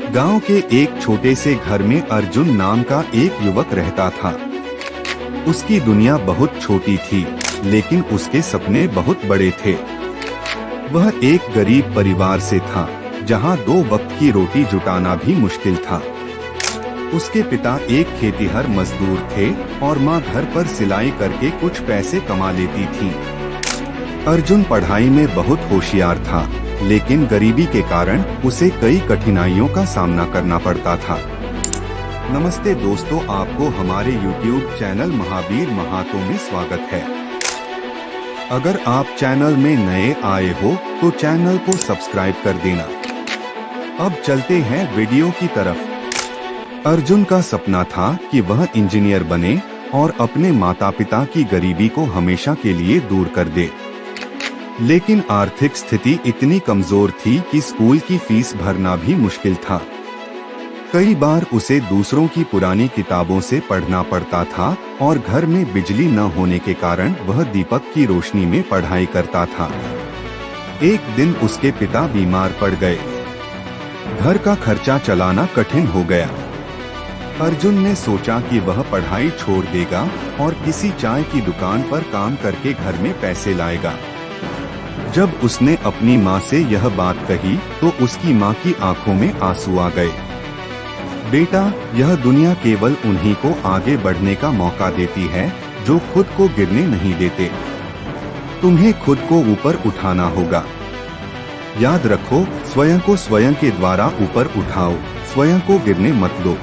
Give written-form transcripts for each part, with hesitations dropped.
गांव के एक छोटे से घर में अर्जुन नाम का एक युवक रहता था। उसकी दुनिया बहुत छोटी थी, लेकिन उसके सपने बहुत बड़े थे। वह एक गरीब परिवार से था, जहां 2 वक्त की रोटी जुटाना भी मुश्किल था। उसके पिता एक खेतिहर मजदूर थे और मां घर पर सिलाई करके कुछ पैसे कमा लेती थी। अर्जुन पढ़ाई में बहुत होशियार था, लेकिन गरीबी के कारण उसे कई कठिनाइयों का सामना करना पड़ता था। नमस्ते दोस्तों, आपको हमारे YouTube चैनल महावीर महातो में स्वागत है। अगर आप चैनल में नए आए हो तो चैनल को सब्सक्राइब कर देना। अब चलते हैं वीडियो की तरफ। अर्जुन का सपना था कि वह इंजीनियर बने और अपने माता पिता की गरीबी को हमेशा के लिए दूर कर दे। लेकिन आर्थिक स्थिति इतनी कमजोर थी कि स्कूल की फीस भरना भी मुश्किल था। कई बार उसे दूसरों की पुरानी किताबों से पढ़ना पड़ता था और घर में बिजली न होने के कारण वह दीपक की रोशनी में पढ़ाई करता था। एक दिन उसके पिता बीमार पड़ गए। घर का खर्चा चलाना कठिन हो गया। अर्जुन ने सोचा कि वह पढ़ाई छोड़ देगा और किसी चाय की दुकान पर काम करके घर में पैसे लाएगा। जब उसने अपनी माँ से यह बात कही तो उसकी माँ की आंखों में आंसू आ गए। बेटा, यह दुनिया केवल उन्हीं को आगे बढ़ने का मौका देती है जो खुद को गिरने नहीं देते। तुम्हें खुद को ऊपर उठाना होगा। याद रखो, स्वयं को स्वयं के द्वारा ऊपर उठाओ, स्वयं को गिरने मत दो।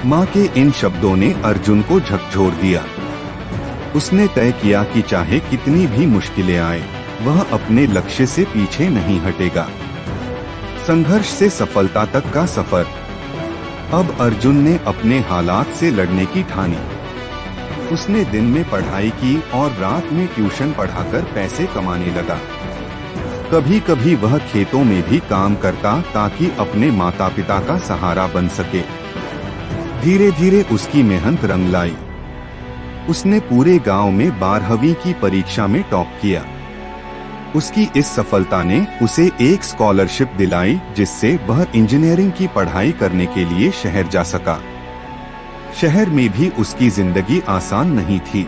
माँ के इन शब्दों ने अर्जुन को झकझोर दिया। उसने तय किया कि चाहे कितनी भी मुश्किलें आए, वह अपने लक्ष्य से पीछे नहीं हटेगा। संघर्ष से सफलता तक का सफर। अब अर्जुन ने अपने हालात से लड़ने की ठानी। उसने दिन में पढ़ाई की और रात में ट्यूशन पढ़ाकर पैसे कमाने लगा। कभी कभी वह खेतों में भी काम करता ताकि अपने माता पिता का सहारा बन सके। धीरे धीरे उसकी मेहनत रंग लाई। उसने पूरे गांव में 12वीं की परीक्षा में टॉप किया। उसकी इस सफलता ने उसे एक स्कॉलरशिप दिलाई, जिससे वह इंजीनियरिंग की पढ़ाई करने के लिए शहर जा सका। शहर में भी उसकी जिंदगी आसान नहीं थी।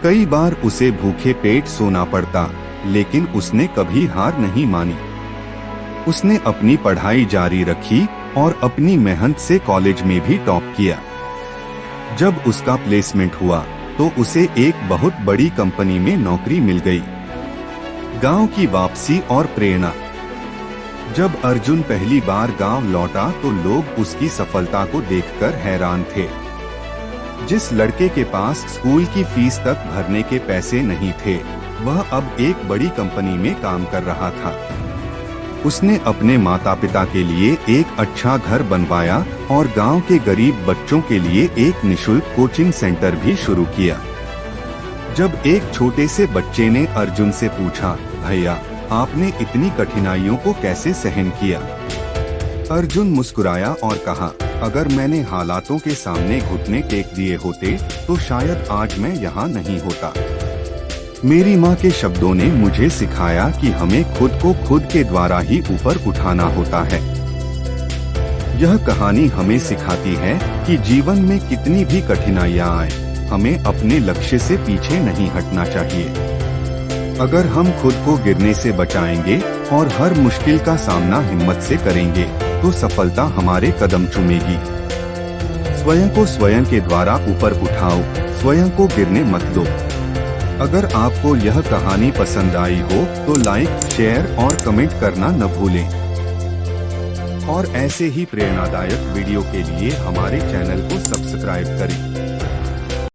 कई बार उसे भूखे पेट सोना पड़ता, लेकिन उसने कभी हार नहीं मानी। उसने अपनी पढ़ाई जारी रखी और अपनी मेहनत से कॉलेज में भी टॉप किया। जब उसका प्लेसमेंट हुआ तो उसे एक बहुत बड़ी कंपनी में नौकरी मिल गई। गांव की वापसी और प्रेरणा। जब अर्जुन पहली बार गांव लौटा तो लोग उसकी सफलता को देखकर हैरान थे। जिस लड़के के पास स्कूल की फीस तक भरने के पैसे नहीं थे, वह अब एक बड़ी कंपनी में काम कर रहा था। उसने अपने माता पिता के लिए एक अच्छा घर बनवाया और गांव के गरीब बच्चों के लिए एक निशुल्क कोचिंग सेंटर भी शुरू किया। जब एक छोटे से बच्चे ने अर्जुन से पूछा, भैया, आपने इतनी कठिनाइयों को कैसे सहन किया? अर्जुन मुस्कुराया और कहा, अगर मैंने हालातों के सामने घुटने टेक दिए होते तो शायद आज मैं यहाँ नहीं होता। मेरी माँ के शब्दों ने मुझे सिखाया कि हमें खुद को खुद के द्वारा ही ऊपर उठाना होता है। यह कहानी हमें सिखाती है कि जीवन में कितनी भी कठिनाइयाँ आए, हमें अपने लक्ष्य से पीछे नहीं हटना चाहिए। अगर हम खुद को गिरने से बचाएंगे और हर मुश्किल का सामना हिम्मत से करेंगे, तो सफलता हमारे कदम चूमेगी। स्वयं को स्वयं के द्वारा ऊपर उठाओ, स्वयं को गिरने मत दो। अगर आपको यह कहानी पसंद आई हो तो लाइक, शेयर और कमेंट करना न भूलें। और ऐसे ही प्रेरणादायक वीडियो के लिए हमारे चैनल को सब्सक्राइब करें।